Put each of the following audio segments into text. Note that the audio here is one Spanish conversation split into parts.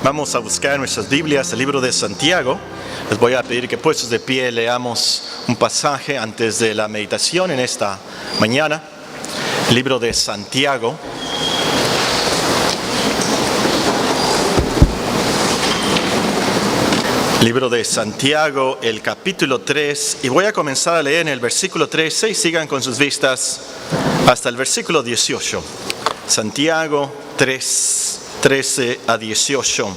Vamos a buscar nuestras Biblias, el libro de Santiago. Les voy a pedir que puestos de pie leamos un pasaje antes de la meditación en esta mañana. El libro de Santiago. Libro de Santiago, el capítulo 3, y voy a comenzar a leer en el versículo 13 y sigan con sus vistas hasta el versículo 18. Santiago 3, 13 a 18.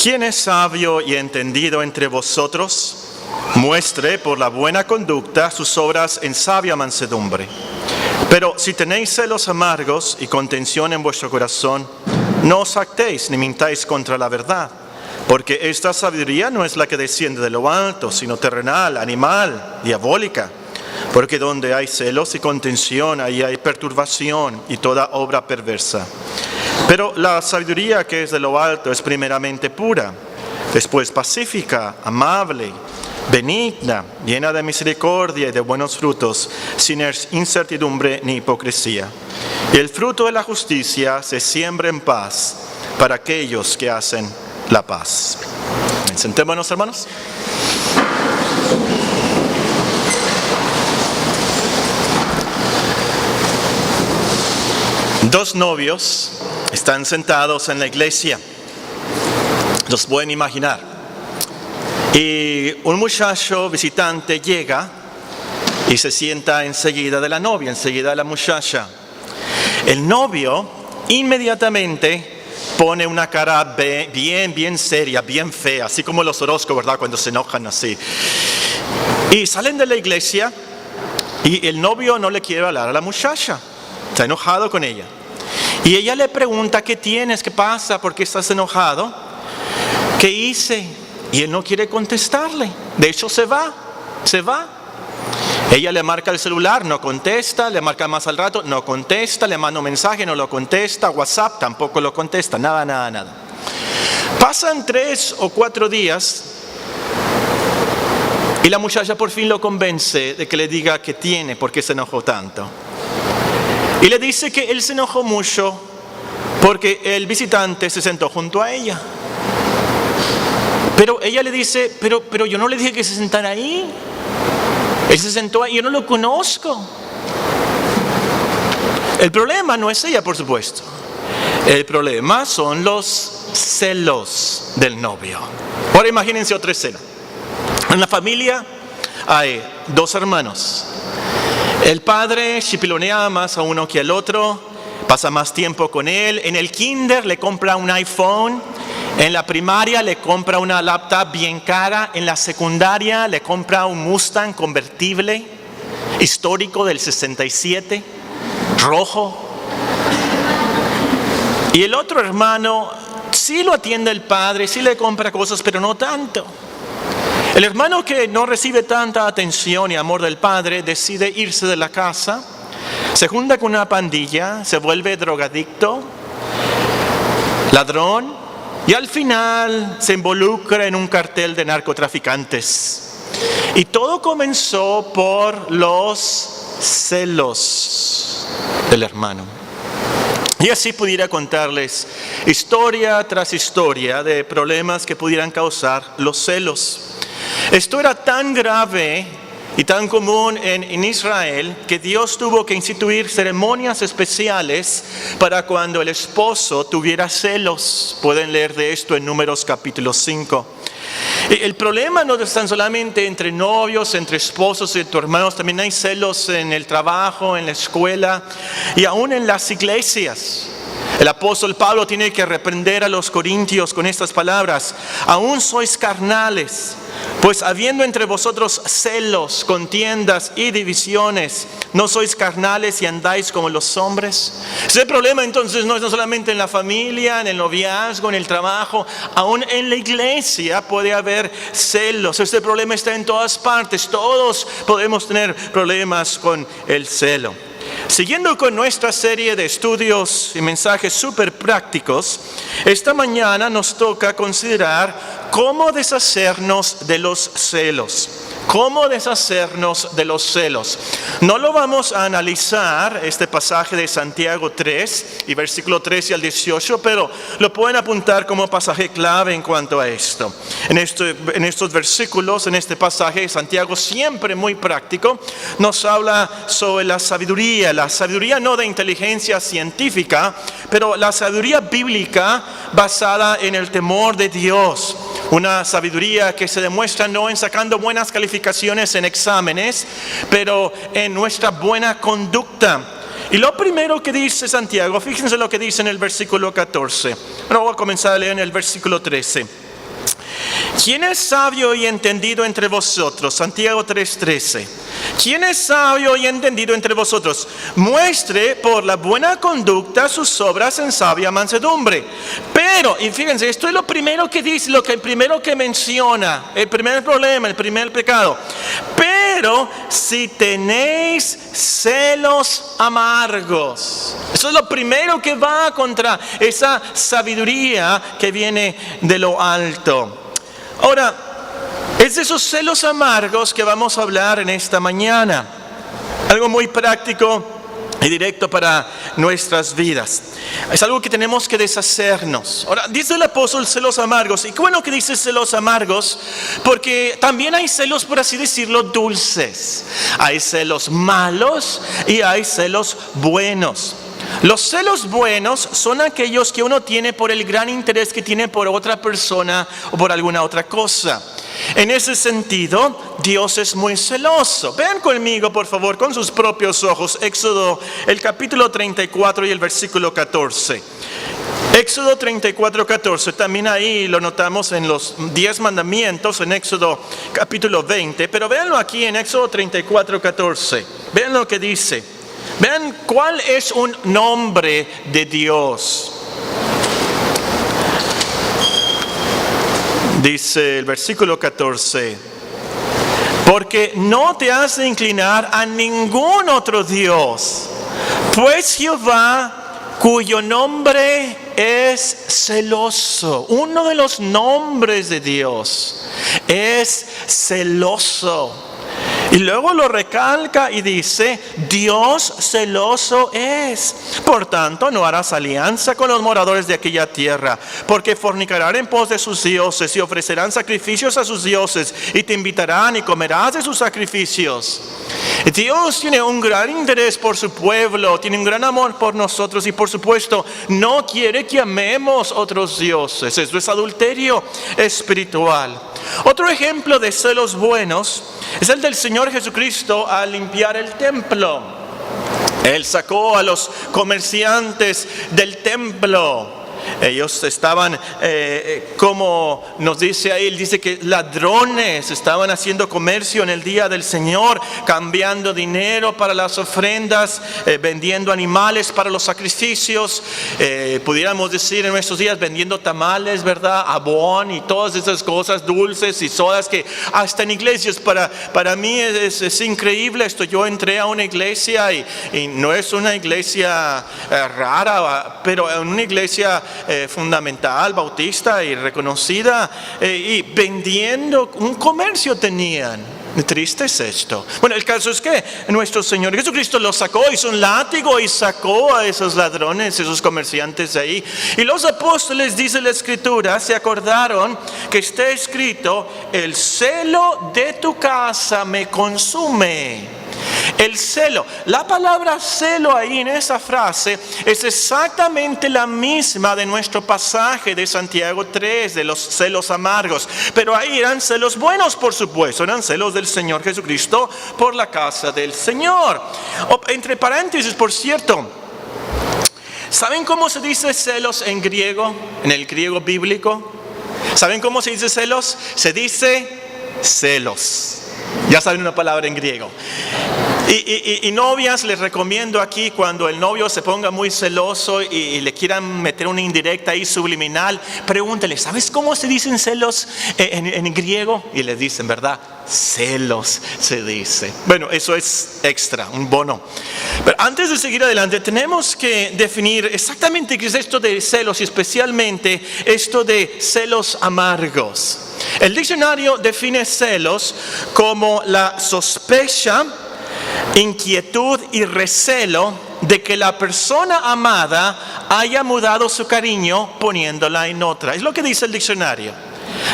¿Quién es sabio y entendido entre vosotros? Muestre por la buena conducta sus obras en sabia mansedumbre. Pero si tenéis celos amargos y contención en vuestro corazón, no os jactéis ni mintáis contra la verdad, porque esta sabiduría no es la que desciende de lo alto, sino terrenal, animal, diabólica. Porque donde hay celos y contención, ahí hay perturbación y toda obra perversa. Pero la sabiduría que es de lo alto es primeramente pura, después pacífica, amable, benigna, llena de misericordia y de buenos frutos, sin incertidumbre ni hipocresía. Y el fruto de la justicia se siembra en paz para aquellos que hacen la paz. Sentémonos, hermanos. Dos novios están sentados en la iglesia. Los pueden imaginar. Y un muchacho visitante llega y se sienta enseguida de la novia, enseguida de la muchacha. El novio inmediatamente pone una cara bien seria, bien fea, así como los Orozco, ¿verdad? Cuando se enojan así. Y salen de la iglesia y el novio no le quiere hablar a la muchacha. Está enojado con ella. Y ella le pregunta, ¿qué tienes? ¿Qué pasa? ¿Por qué estás enojado? ¿Qué hice? Y él no quiere contestarle. De hecho, se va. Ella le marca el celular, no contesta. Le marca más al rato, no contesta. Le manda un mensaje, no lo contesta. WhatsApp tampoco lo contesta. Nada. Pasan 3 o 4 días y la muchacha por fin lo convence de que le diga qué tiene, por qué se enojó tanto. Y le dice que él se enojó mucho porque el visitante se sentó junto a ella. Pero ella le dice, pero yo no le dije que se sentara ahí. Él se sentó ahí, yo no lo conozco. El problema no es ella, por supuesto. El problema son los celos del novio. Ahora imagínense otra escena. En la familia hay 2 hermanos. El padre chipilonea más a uno que al otro, pasa más tiempo con él. En el kinder le compra un iPhone, en la primaria le compra una laptop bien cara, en la secundaria le compra un Mustang convertible, histórico del 67, rojo. Y el otro hermano sí lo atiende el padre, sí le compra cosas, pero no tanto. El hermano que no recibe tanta atención y amor del padre decide irse de la casa, se junta con una pandilla, se vuelve drogadicto, ladrón y al final se involucra en un cartel de narcotraficantes. Y todo comenzó por los celos del hermano. Y así pudiera contarles historia tras historia de problemas que pudieran causar los celos. Esto era tan grave y tan común en Israel que Dios tuvo que instituir ceremonias especiales para cuando el esposo tuviera celos. Pueden leer de esto en Números capítulo 5. El problema no es tan solamente entre novios, entre esposos y entre hermanos, también hay celos en el trabajo, en la escuela y aún en las iglesias. El apóstol Pablo tiene que reprender a los corintios con estas palabras: aún sois carnales, pues habiendo entre vosotros celos, contiendas y divisiones, ¿no sois carnales y andáis como los hombres? Ese problema entonces no es solamente en la familia, en el noviazgo, en el trabajo, aún en la iglesia puede haber celos. Este problema está en todas partes, todos podemos tener problemas con el celo. Siguiendo con nuestra serie de estudios y mensajes súper prácticos, esta mañana nos toca considerar cómo deshacernos de los celos. ¿Cómo deshacernos de los celos? No lo vamos a analizar, este pasaje de Santiago 3 y versículo 13 al 18, pero lo pueden apuntar como pasaje clave en cuanto a esto. En estos versículos, en este pasaje, Santiago, siempre muy práctico, nos habla sobre la sabiduría no de inteligencia científica, pero la sabiduría bíblica basada en el temor de Dios. Una sabiduría que se demuestra no en sacando buenas calificaciones en exámenes, pero en nuestra buena conducta. Y lo primero que dice Santiago, fíjense lo que dice en el versículo 14. Bueno, voy a comenzar a leer en el versículo 13. ¿Quién es sabio y entendido entre vosotros? Santiago 3:13. ¿Quién es sabio y entendido entre vosotros? Muestre por la buena conducta sus obras en sabia mansedumbre. Pero, y fíjense, esto es lo primero que dice, el primero que menciona, el primer problema, el primer pecado. Pero si tenéis celos amargos, eso es lo primero que va contra esa sabiduría que viene de lo alto. Ahora, es de esos celos amargos que vamos a hablar en esta mañana. Algo muy práctico y directo para nuestras vidas. Es algo que tenemos que deshacernos. Ahora, dice el apóstol celos amargos. Y qué bueno que dice celos amargos, porque también hay celos, por así decirlo, dulces. Hay celos malos y hay celos buenos. Los celos buenos son aquellos que uno tiene por el gran interés que tiene por otra persona o por alguna otra cosa. En ese sentido, Dios es muy celoso. Vean conmigo, por favor, con sus propios ojos, Éxodo, el capítulo 34 y el versículo 14. Éxodo 34:14, también ahí lo notamos en los 10 mandamientos, en Éxodo capítulo 20, pero véanlo aquí en Éxodo 34:14. Vean lo que dice. Vean cuál es un nombre de Dios. Dice el versículo 14: porque no te has de inclinar a ningún otro Dios, pues Jehová, cuyo nombre es celoso. Uno de los nombres de Dios es celoso. Y luego lo recalca y dice: Dios celoso es. Por tanto, no harás alianza con los moradores de aquella tierra, porque fornicarán en pos de sus dioses y ofrecerán sacrificios a sus dioses, y te invitarán y comerás de sus sacrificios. Dios tiene un gran interés por su pueblo, tiene un gran amor por nosotros, y por supuesto no quiere que amemos otros dioses. Esto es adulterio espiritual. Otro ejemplo de celos buenos es el del Señor Jesucristo al limpiar el templo. Él sacó a los comerciantes del templo. Ellos estaban, como nos dice ahí, él dice que ladrones estaban haciendo comercio en el día del Señor, cambiando dinero para las ofrendas, vendiendo animales para los sacrificios, pudiéramos decir en nuestros días vendiendo tamales, ¿verdad? Abón y todas esas cosas, dulces y sodas que hasta en iglesias, para mí es increíble esto. Yo entré a una iglesia y no es una iglesia rara, pero en una iglesia fundamental, bautista y reconocida, y vendiendo un comercio tenían. Triste es esto. Bueno, el caso es que nuestro Señor Jesucristo los sacó, hizo un látigo y sacó a esos ladrones, esos comerciantes de ahí. Y los apóstoles, dice la Escritura, se acordaron que está escrito: el celo de tu casa me consume. El celo, la palabra celo ahí en esa frase es exactamente la misma de nuestro pasaje de Santiago 3, de los celos amargos. Pero ahí eran celos buenos, por supuesto, eran celos del Señor Jesucristo por la casa del Señor. Entre paréntesis, por cierto, ¿saben cómo se dice celos en griego, en el griego bíblico? ¿Saben cómo se dice celos? Se dice celos. Ya saben una palabra en griego. Y novias, les recomiendo aquí, cuando el novio se ponga muy celoso y le quieran meter una indirecta ahí subliminal, pregúntale, ¿sabes cómo se dicen celos en griego? Y le dicen, ¿verdad? Celos se dice. Bueno, eso es extra, un bono. Pero antes de seguir adelante, tenemos que definir exactamente qué es esto de celos y especialmente esto de celos amargos. El diccionario define celos como la sospecha, inquietud y recelo de que la persona amada haya mudado su cariño poniéndola en otra. Es lo que dice el diccionario.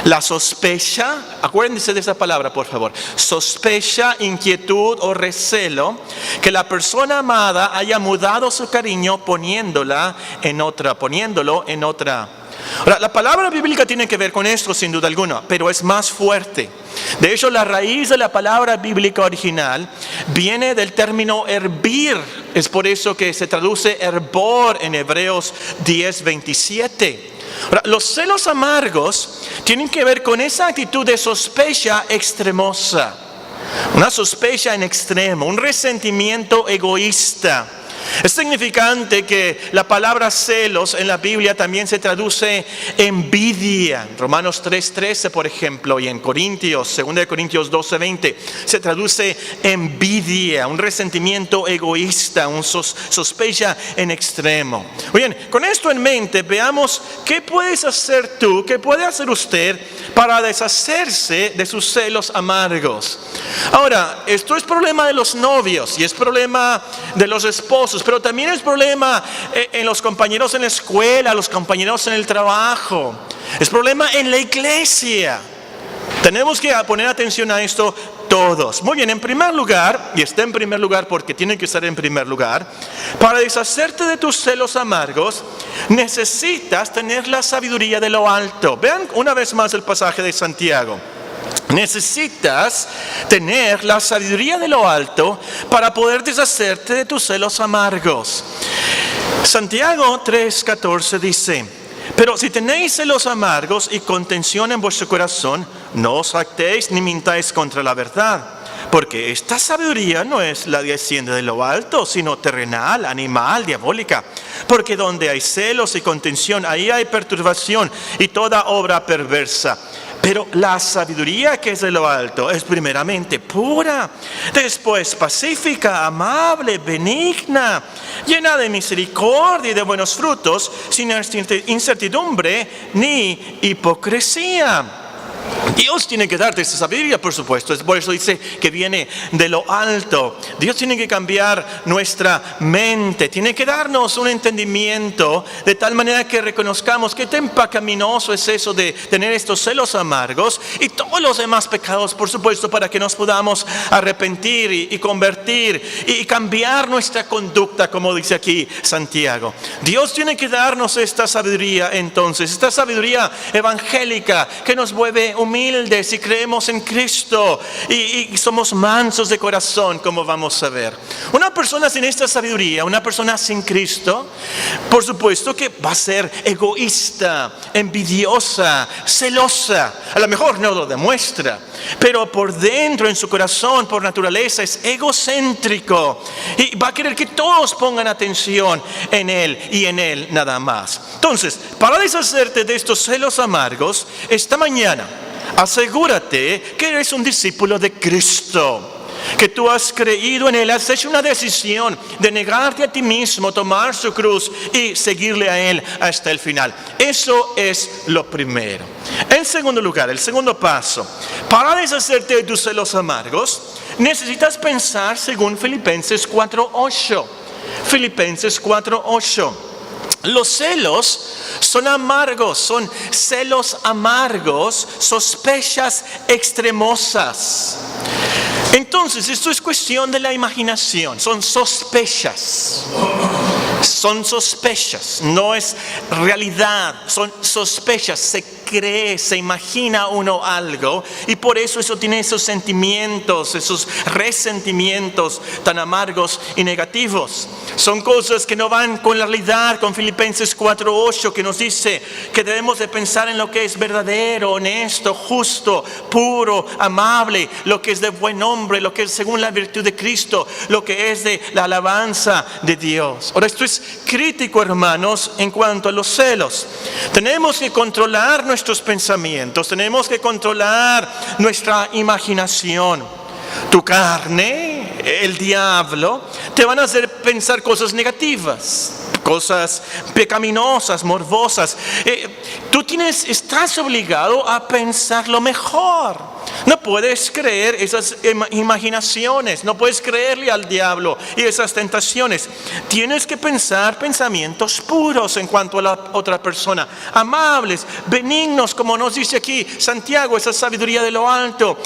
La sospecha, acuérdense de esa palabra por favor, sospecha, inquietud o recelo que la persona amada haya mudado su cariño poniéndolo en otra. Ahora, la palabra bíblica tiene que ver con esto sin duda alguna, pero es más fuerte. De hecho, la raíz de la palabra bíblica original viene del término hervir. Es por eso que se traduce hervor en Hebreos 10:27. Ahora, los celos amargos tienen que ver con esa actitud de sospecha extremosa. Una sospecha en extremo, un resentimiento egoísta. Es significante que la palabra celos en la Biblia también se traduce envidia. En Romanos 3:13, por ejemplo, y en Corintios, 2 Corintios 12:20, se traduce envidia, un resentimiento egoísta, un sospecha en extremo. Bien, con esto en mente, veamos qué puedes hacer tú, qué puede hacer usted para deshacerse de sus celos amargos. Ahora, esto es problema de los novios y es problema de los esposos, pero también es problema en los compañeros en la escuela, los compañeros en el trabajo. Es problema en la iglesia. Tenemos que poner atención a esto todos. Muy bien, en primer lugar, y está en primer lugar porque tiene que estar en primer lugar, para deshacerte de tus celos amargos, necesitas tener la sabiduría de lo alto. Vean una vez más el pasaje de Santiago. Necesitas tener la sabiduría de lo alto para poder deshacerte de tus celos amargos. Santiago 3:14 dice: pero si tenéis celos amargos y contención en vuestro corazón, no os jactéis ni mintáis contra la verdad. Porque esta sabiduría no es la que desciende de lo alto, sino terrenal, animal, diabólica. Porque donde hay celos y contención, ahí hay perturbación y toda obra perversa. Pero la sabiduría que es de lo alto es primeramente pura, después pacífica, amable, benigna, llena de misericordia y de buenos frutos, sin incertidumbre ni hipocresía. Dios tiene que darte esa sabiduría, por supuesto. Por eso dice que viene de lo alto. Dios tiene que cambiar nuestra mente. Tiene que darnos un entendimiento de tal manera que reconozcamos qué tan pecaminoso es eso de tener estos celos amargos y todos los demás pecados, por supuesto, para que nos podamos arrepentir y convertir y cambiar nuestra conducta, como dice aquí Santiago. Dios tiene que darnos esta sabiduría entonces, esta sabiduría evangélica que nos vuelve humildes y creemos en Cristo y somos mansos de corazón, como vamos a ver. Una persona sin esta sabiduría, una persona sin Cristo, por supuesto que va a ser egoísta, envidiosa, celosa. A lo mejor no lo demuestra, pero por dentro, en su corazón, por naturaleza, es egocéntrico y va a querer que todos pongan atención en él y en él nada más. Entonces, para deshacerte de estos celos amargos, esta mañana asegúrate que eres un discípulo de Cristo, que tú has creído en Él, has hecho una decisión de negarte a ti mismo, tomar su cruz y seguirle a Él hasta el final. Eso es lo primero. En segundo lugar, el segundo paso, para deshacerte de tus celos amargos, necesitas pensar según Filipenses 4:8. Filipenses 4:8. Los celos son amargos, son celos amargos, sospechas extremosas. Entonces, esto es cuestión de la imaginación, son sospechas. Son sospechas, no es realidad, son sospechas, se cree, se imagina uno algo y por eso tiene esos sentimientos, esos resentimientos tan amargos y negativos. Son cosas que no van con la realidad, con Filipenses 4:8, que nos dice que debemos de pensar en lo que es verdadero, honesto, justo, puro, amable, lo que es de buen nombre, lo que es según la virtud de Cristo, lo que es de la alabanza de Dios. Ahora, esto es crítico, hermanos, en cuanto a los celos. Tenemos que controlar nuestros pensamientos, tenemos que controlar nuestra imaginación. Tu carne, el diablo, te van a hacer pensar cosas negativas, cosas pecaminosas, morbosas. Tú estás obligado a pensar lo mejor. No puedes creer esas imaginaciones, no puedes creerle al diablo y esas tentaciones. Tienes que pensar pensamientos puros en cuanto a la otra persona, amables, benignos, como nos dice aquí Santiago, esa sabiduría de lo alto.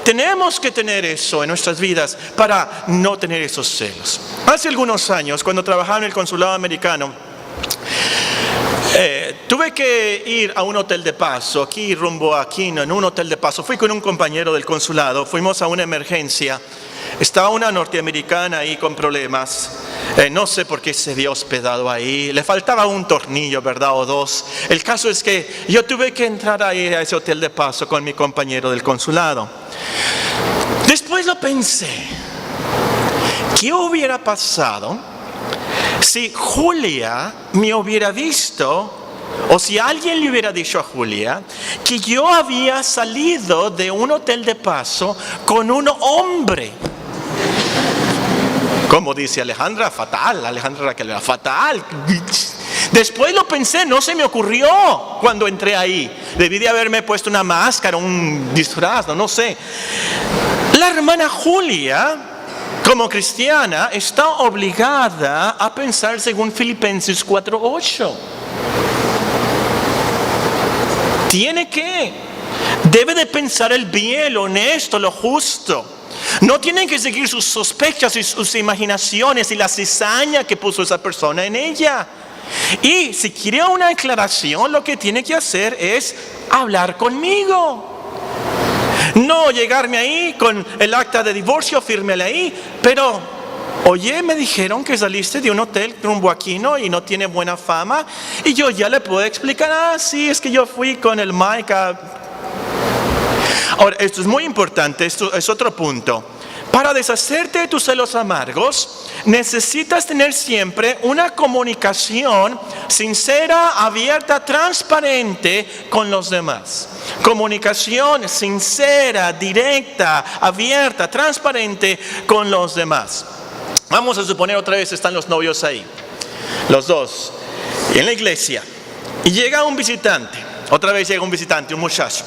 Tenemos que tener eso en nuestras vidas para no tener esos celos. Hace algunos años, cuando trabajaba en el consulado americano, tuve que ir a un hotel de paso, aquí rumbo a Aquino, en un hotel de paso. Fui con un compañero del consulado, fuimos a una emergencia. Estaba una norteamericana ahí con problemas. No sé por qué se había hospedado ahí. Le faltaba un tornillo, ¿verdad? O dos. El caso es que yo tuve que entrar ahí a ese hotel de paso con mi compañero del consulado. Después lo pensé. ¿Qué hubiera pasado si Julia me hubiera visto, o si alguien le hubiera dicho a Julia que yo había salido de un hotel de paso con un hombre? Como dice Alejandra, fatal. Alejandra Raquel, fatal. Después lo pensé, no se me ocurrió cuando entré ahí. Debí de haberme puesto una máscara, un disfraz, no sé. La hermana Julia, como cristiana, está obligada a pensar según Filipenses 4:8. Debe de pensar el bien, lo honesto, lo justo. No tienen que seguir sus sospechas y sus imaginaciones y la cizaña que puso esa persona en ella. Y si quiere una aclaración, lo que tiene que hacer es hablar conmigo. No llegarme ahí con el acta de divorcio, fírmele ahí, pero oye, me dijeron que saliste de un hotel rumbo a Aquino y no tiene buena fama, y yo ya le puedo explicar, sí, es que yo fui con el Mike. Ahora, esto es muy importante, esto es otro punto. Para deshacerte de tus celos amargos, necesitas tener siempre una comunicación sincera, abierta, transparente con los demás. Comunicación sincera, directa, abierta, transparente con los demás. Vamos a suponer otra vez están los novios ahí, los dos, en la iglesia. Y llega un visitante, otra vez llega un visitante, un muchacho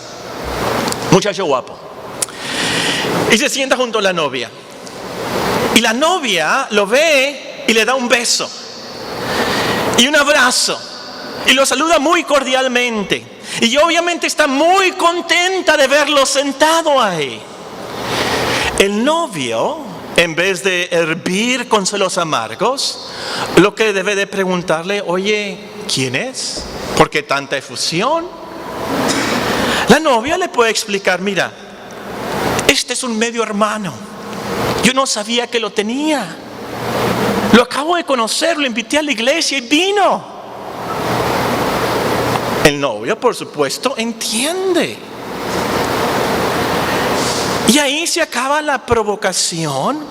guapo. Y se sienta junto a la novia. Y la novia lo ve y le da un beso y un abrazo y lo saluda muy cordialmente. Y obviamente está muy contenta de verlo sentado ahí. El novio, en vez de hervir con celos amargos, lo que debe de preguntarle, oye, ¿quién es? ¿Por qué tanta efusión? La novia le puede explicar, mira, este es un medio hermano. Yo no sabía que lo tenía. Lo acabo de conocer, lo invité a la iglesia y vino. El novio, por supuesto, entiende. Y ahí se acaba la provocación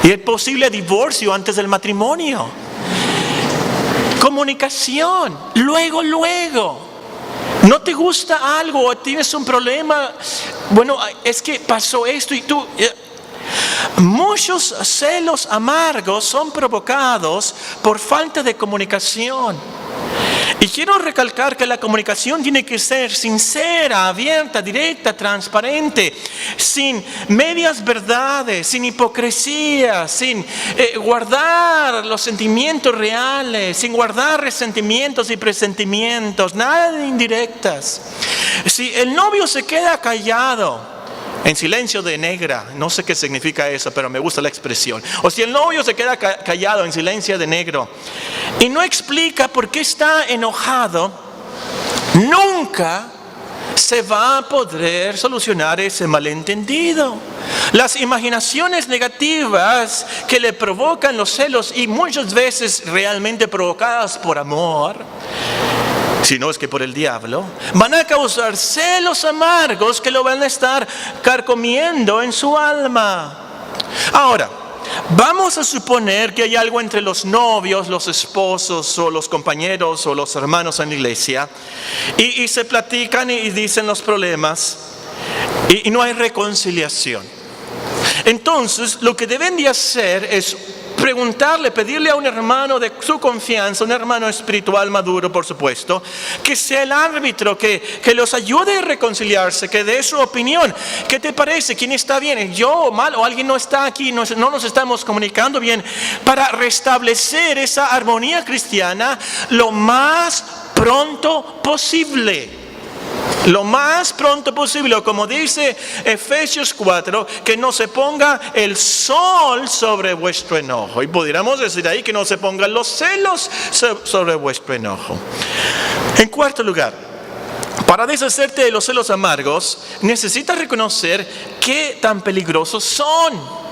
y el posible divorcio antes del matrimonio. Comunicación, luego. ¿No te gusta algo o tienes un problema? Bueno, es que pasó esto y tú... Muchos celos amargos son provocados por falta de comunicación. Y quiero recalcar que la comunicación tiene que ser sincera, abierta, directa, transparente, sin medias verdades, sin hipocresía, sin guardar los sentimientos reales, sin guardar resentimientos y presentimientos, nada de indirectas. Si el novio se queda callado, en silencio de negra, no sé qué significa eso, pero me gusta la expresión. O si el novio se queda callado en silencio de negro y no explica por qué está enojado, nunca se va a poder solucionar ese malentendido. Las imaginaciones negativas que le provocan los celos, y muchas veces realmente provocadas por amor, si no es que por el diablo, van a causar celos amargos que lo van a estar carcomiendo en su alma. Ahora, vamos a suponer que hay algo entre los novios, los esposos o los compañeros o los hermanos en la iglesia y se platican y dicen los problemas y no hay reconciliación. Entonces, lo que deben de hacer es preguntarle, pedirle a un hermano de su confianza, un hermano espiritual maduro, por supuesto, que sea el árbitro, que los ayude a reconciliarse, que dé su opinión. ¿Qué te parece? ¿Quién está bien? ¿Yo o mal? ¿O alguien no está aquí? No nos estamos comunicando bien, para restablecer esa armonía cristiana lo más pronto posible. Lo más pronto posible, o como dice Efesios 4, que no se ponga el sol sobre vuestro enojo. Y pudiéramos decir ahí que no se pongan los celos sobre vuestro enojo. En cuarto lugar, para deshacerte de los celos amargos, necesitas reconocer qué tan peligrosos son.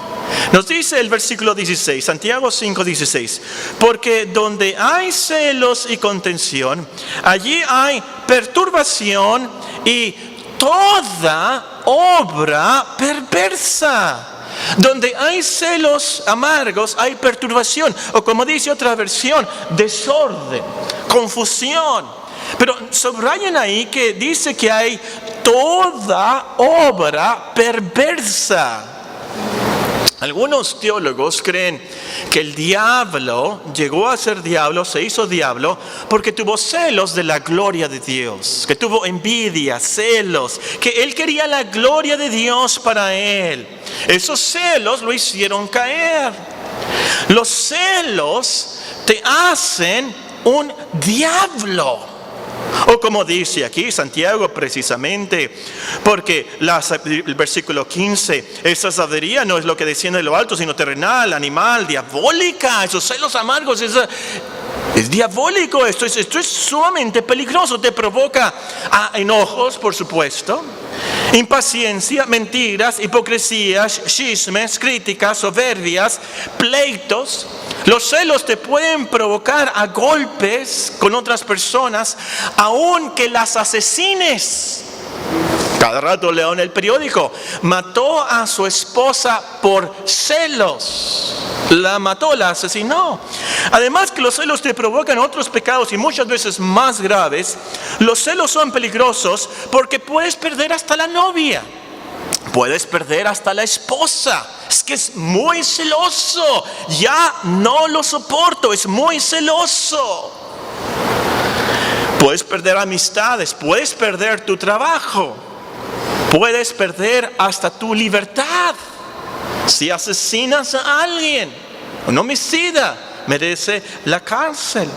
Nos dice el versículo 16, Santiago 5:16, porque donde hay celos y contención, allí hay perturbación y toda obra perversa. Donde hay celos amargos, hay perturbación, o como dice otra versión, desorden, confusión. Pero subrayan ahí que dice que hay toda obra perversa. Algunos teólogos creen que el diablo llegó a ser diablo, se hizo diablo, porque tuvo celos de la gloria de Dios, que tuvo envidia, celos, que él quería la gloria de Dios para él. Esos celos lo hicieron caer. Los celos te hacen un diablo. O como dice aquí Santiago precisamente, porque el versículo 15, esa sabiduría no es lo que desciende de lo alto, sino terrenal, animal, diabólica. Esos celos amargos, es diabólico. Esto es sumamente peligroso. Te provoca enojos, por supuesto, impaciencia, mentiras, hipocresías, chismes, críticas, soberbias, pleitos. Los celos te pueden provocar a golpes con otras personas, aun que las asesines. Cada rato leo en el periódico, mató a su esposa por celos. La mató, la asesinó. Además que los celos te provocan otros pecados y muchas veces más graves. Los celos son peligrosos porque puedes perder hasta la novia. Puedes perder hasta la esposa. Es que es muy celoso. Ya no lo soporto. Es muy celoso. Puedes perder amistades. Puedes perder tu trabajo. Puedes perder hasta tu libertad. Si asesinas a alguien, un homicida merece la cárcel.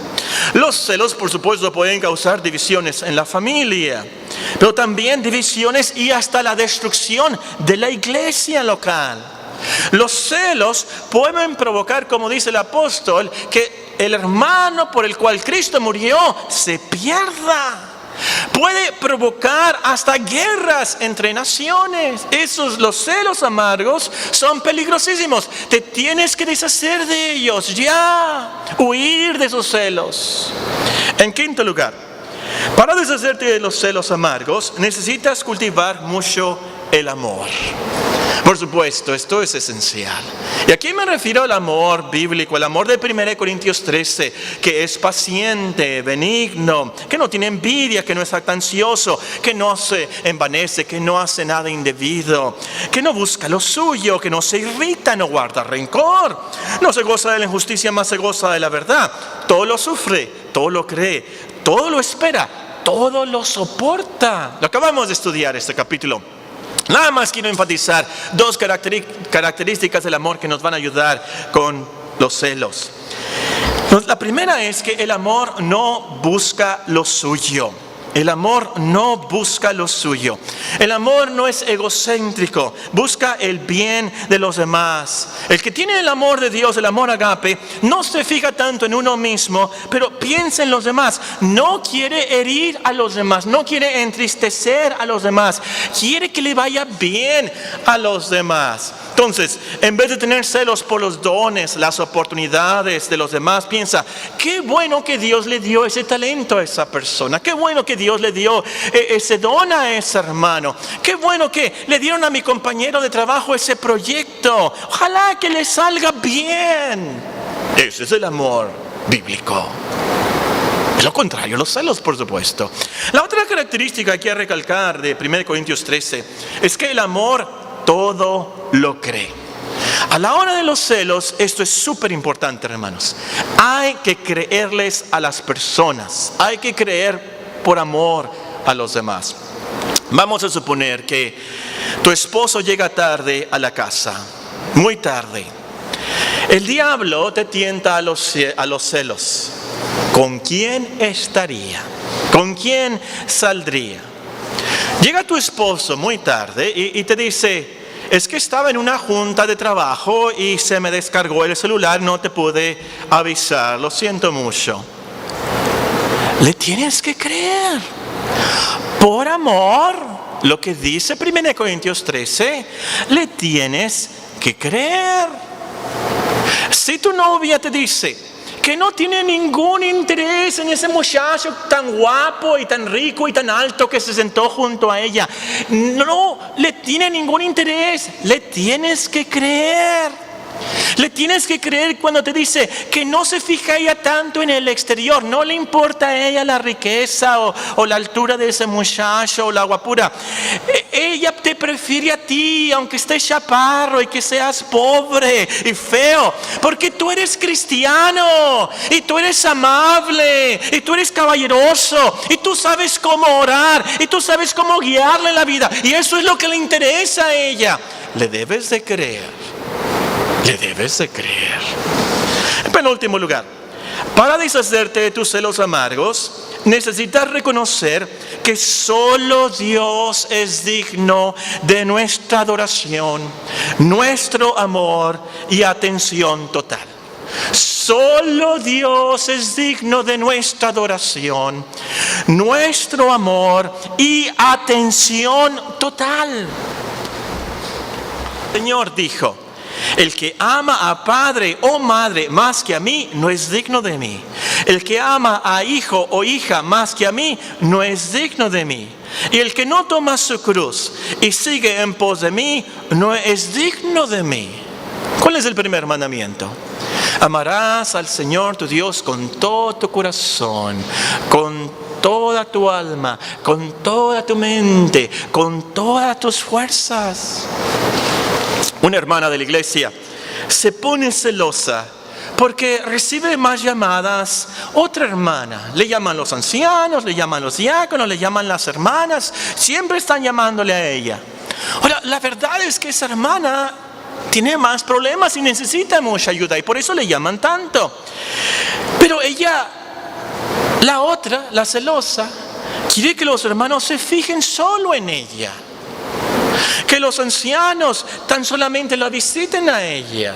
Los celos, por supuesto, pueden causar divisiones en la familia, pero también divisiones y hasta la destrucción de la iglesia local. Los celos pueden provocar, como dice el apóstol, que el hermano por el cual Cristo murió se pierda. Puede provocar hasta guerras entre naciones. Los celos amargos son peligrosísimos. Te tienes que deshacer de ellos ya. Huir de esos celos. En quinto lugar, para deshacerte de los celos amargos, necesitas cultivar mucho el amor. Por supuesto, esto es esencial. Y aquí me refiero al amor bíblico, el amor de 1 Corintios 13, que es paciente, benigno, que no tiene envidia, que no es jactancioso, que no se envanece, que no hace nada indebido, que no busca lo suyo, que no se irrita, no guarda rencor, no se goza de la injusticia, más se goza de la verdad. Todo lo sufre, todo lo cree, todo lo espera, todo lo soporta. Lo acabamos de estudiar este capítulo. Nada más quiero enfatizar dos características del amor que nos van a ayudar con los celos. La primera es que el amor no busca lo suyo. El amor no busca lo suyo. El amor no es egocéntrico, busca el bien de los demás. El que tiene el amor de Dios, el amor agape, no se fija tanto en uno mismo, pero piensa en los demás. No quiere herir a los demás, no quiere entristecer a los demás, quiere que le vaya bien a los demás. Entonces, en vez de tener celos por los dones, las oportunidades de los demás, piensa, qué bueno que Dios le dio ese talento a esa persona, qué bueno que Dios le dio ese don a ese hermano, qué bueno que le dieron a mi compañero de trabajo ese proyecto, ojalá que le salga bien. Ese es el amor bíblico. Es lo contrario, los celos, por supuesto. La otra característica que quiero recalcar de 1 Corintios 13 es que el amor todo lo cree. A la hora de los celos, esto es súper importante, hermanos. Hay que creerles a las personas. Hay que creer por amor a los demás. Vamos a suponer que tu esposo llega tarde a la casa, muy tarde. El diablo te tienta a los celos. ¿Con quién estaría? ¿Con quién saldría? Llega tu esposo muy tarde y te dice, es que estaba en una junta de trabajo y se me descargó el celular, no te pude avisar, lo siento mucho. Le tienes que creer. Por amor, lo que dice 1 Corintios 13, le tienes que creer. Si tu novia te dice que no tiene ningún interés en ese muchacho tan guapo y tan rico y tan alto que se sentó junto a ella, no le tiene ningún interés, le tienes que creer. Le tienes que creer cuando te dice que no se fija ella tanto en el exterior, no le importa a ella la riqueza o la altura de ese muchacho o la guapura. Ella te prefiere a ti, aunque estés chaparro y que seas pobre y feo, porque tú eres cristiano y tú eres amable y tú eres caballeroso y tú sabes cómo orar y tú sabes cómo guiarle la vida, y eso es lo que le interesa a ella. Le debes de creer. Le debes de creer. En penúltimo lugar, para deshacerte de tus celos amargos, necesitas reconocer que solo Dios es digno de nuestra adoración, nuestro amor y atención total. Solo Dios es digno de nuestra adoración, nuestro amor y atención total. El Señor dijo, el que ama a padre o madre más que a mí, no es digno de mí. El que ama a hijo o hija más que a mí, no es digno de mí. Y el que no toma su cruz y sigue en pos de mí, no es digno de mí. ¿Cuál es el primer mandamiento? Amarás al Señor tu Dios con todo tu corazón, con toda tu alma, con toda tu mente, con todas tus fuerzas. Una hermana de la iglesia se pone celosa porque recibe más llamadas otra hermana. Le llaman los ancianos, le llaman los diáconos, le llaman las hermanas. Siempre están llamándole a ella. Ahora, la verdad es que esa hermana tiene más problemas y necesita mucha ayuda, y por eso le llaman tanto. Pero ella, la otra, la celosa, quiere que los hermanos se fijen solo en ella. Que los ancianos tan solamente la visiten a ella.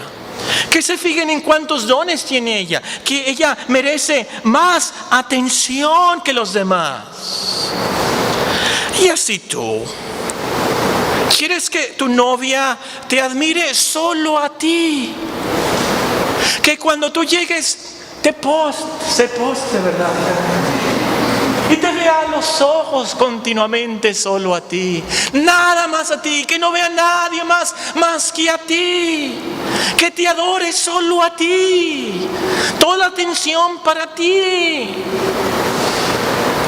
Que se fijen en cuántos dones tiene ella. Que ella merece más atención que los demás. Y así tú, ¿quieres que tu novia te admire solo a ti? Que cuando tú llegues se poste, ¿verdad? Y te vea a los ojos continuamente solo a ti. Nada más a ti. Que no vea a nadie más que a ti. Que te adore solo a ti. Toda la atención para ti.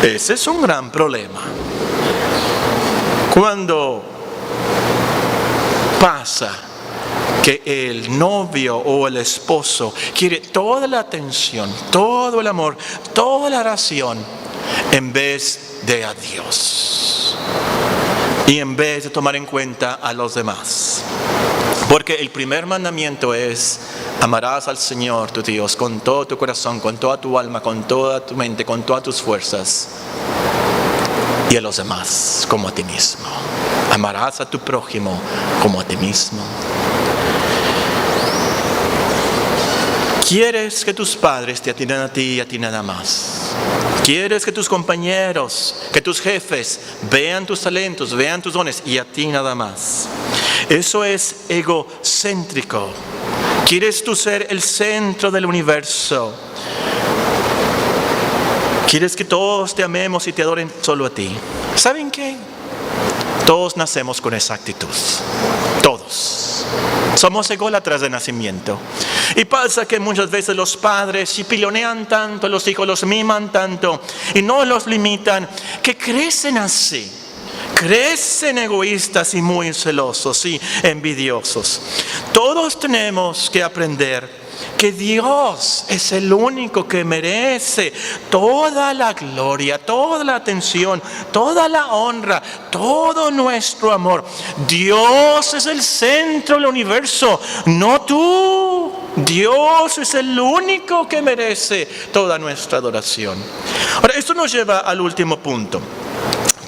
Ese es un gran problema. Cuando pasa que el novio o el esposo quiere toda la atención, todo el amor, toda la oración, en vez de a Dios y en vez de tomar en cuenta a los demás. Porque el primer mandamiento es: amarás al Señor tu Dios con todo tu corazón, con toda tu alma, con toda tu mente, con todas tus fuerzas. y a los demás como a ti mismo. Amarás a tu prójimo como a ti mismo. ¿Quieres que tus padres te atiendan a ti y a ti nada más? ¿Quieres que tus compañeros, que tus jefes vean tus talentos, vean tus dones y a ti nada más? Eso es egocéntrico. ¿Quieres tú ser el centro del universo? ¿Quieres que todos te amemos y te adoren solo a ti? ¿Saben qué? Todos nacemos con esa actitud. Todos. Somos ególatras de nacimiento. Y pasa que muchas veces los padres chipilonean tanto a los hijos, los miman tanto y no los limitan, que crecen así. Crecen egoístas y muy celosos y envidiosos. Todos tenemos que aprender que Dios es el único que merece toda la gloria, toda la atención, toda la honra, todo nuestro amor. Dios es el centro del universo, no tú. Dios es el único que merece toda nuestra adoración. Ahora, esto nos lleva al último punto.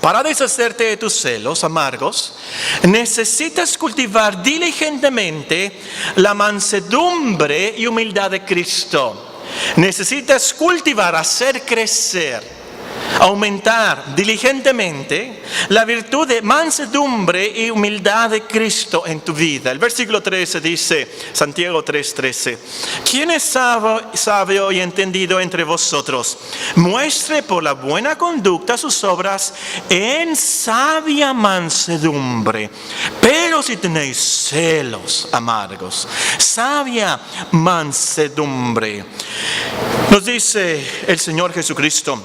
Para deshacerte de tus celos amargos, necesitas cultivar diligentemente la mansedumbre y humildad de Cristo. Necesitas cultivar, hacer crecer, aumentar diligentemente la virtud de mansedumbre y humildad de Cristo en tu vida. El versículo 13 dice, Santiago 3:13, ¿quién es sabio y entendido entre vosotros? Muestre por la buena conducta sus obras en sabia mansedumbre. Pero si tenéis celos amargos, sabia mansedumbre. Nos dice el Señor Jesucristo,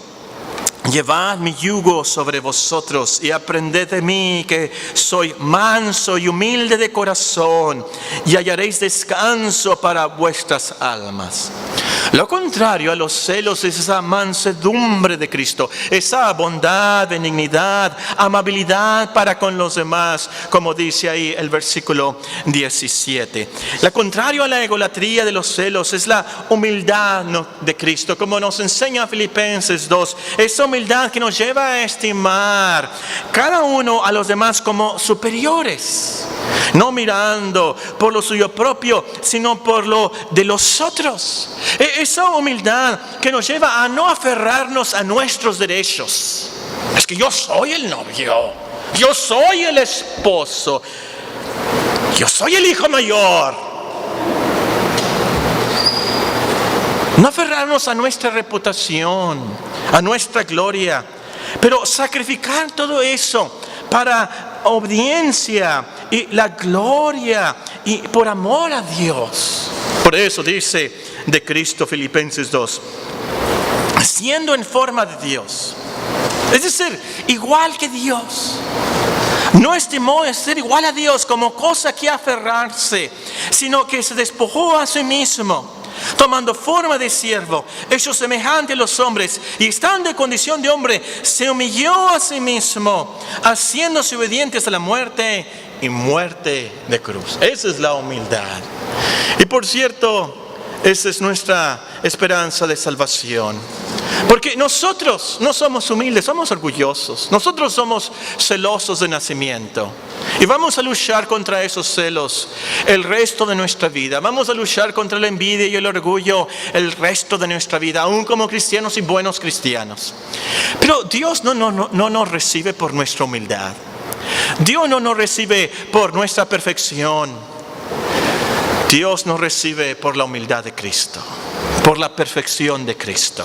llevad mi yugo sobre vosotros y aprended de mí, que soy manso y humilde de corazón, y hallaréis descanso para vuestras almas. Lo contrario a los celos es esa mansedumbre de Cristo, esa bondad, benignidad, amabilidad para con los demás, como dice ahí el versículo 17. Lo contrario a la egolatría de los celos es la humildad de Cristo, como nos enseña Filipenses 2, esa humildad que nos lleva a estimar cada uno a los demás como superiores, no mirando por lo suyo propio, sino por lo de los otros. Esa humildad que nos lleva a no aferrarnos a nuestros derechos. Es que yo soy el novio, yo soy el esposo, yo soy el hijo mayor. No aferrarnos a nuestra reputación, a nuestra gloria, pero sacrificar todo eso para obediencia y la gloria y por amor a Dios. Por eso dice de Cristo, Filipenses 2, siendo en forma de Dios, es decir, igual que Dios. No estimó ser igual a Dios como cosa que aferrarse, sino que se despojó a sí mismo, tomando forma de siervo, hecho semejante a los hombres, y estando en condición de hombre, se humilló a sí mismo, haciéndose obediente hasta la muerte y muerte de cruz. Esa es la humildad. Y por cierto, esa es nuestra esperanza de salvación. Porque nosotros no somos humildes, somos orgullosos. Nosotros somos celosos de nacimiento. Y vamos a luchar contra esos celos el resto de nuestra vida. Vamos a luchar contra la envidia y el orgullo el resto de nuestra vida, aún como cristianos y buenos cristianos. Pero Dios no nos recibe por nuestra humildad. Dios no nos recibe por nuestra perfección. Dios nos recibe por la humildad de Cristo, por la perfección de Cristo.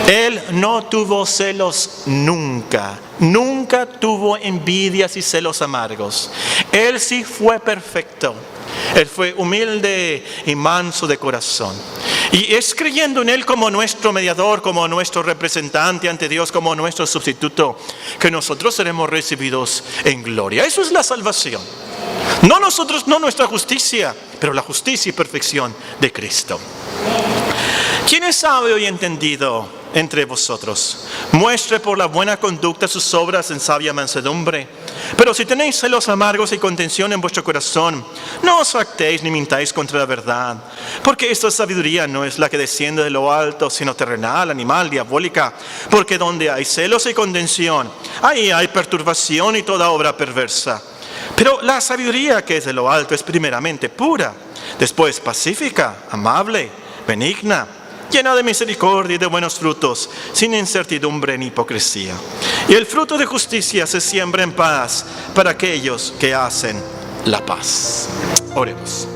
Él no tuvo celos nunca, nunca tuvo envidias y celos amargos. Él sí fue perfecto. Él fue humilde y manso de corazón. Y es creyendo en Él como nuestro mediador, como nuestro representante ante Dios, como nuestro sustituto, que nosotros seremos recibidos en gloria. Eso es la salvación. No nosotros, no nuestra justicia, pero la justicia y perfección de Cristo. ¿Quién es sabio y entendido entre vosotros? Muestre por la buena conducta sus obras en sabia mansedumbre. Pero si tenéis celos amargos y contención en vuestro corazón, no os jactéis ni mintáis contra la verdad. Porque esta sabiduría no es la que desciende de lo alto, sino terrenal, animal, diabólica. Porque donde hay celos y contención, ahí hay perturbación y toda obra perversa. Pero la sabiduría que es de lo alto es primeramente pura, después pacífica, amable, benigna, llena de misericordia y de buenos frutos, sin incertidumbre ni hipocresía. Y el fruto de justicia se siembra en paz para aquellos que hacen la paz. Oremos.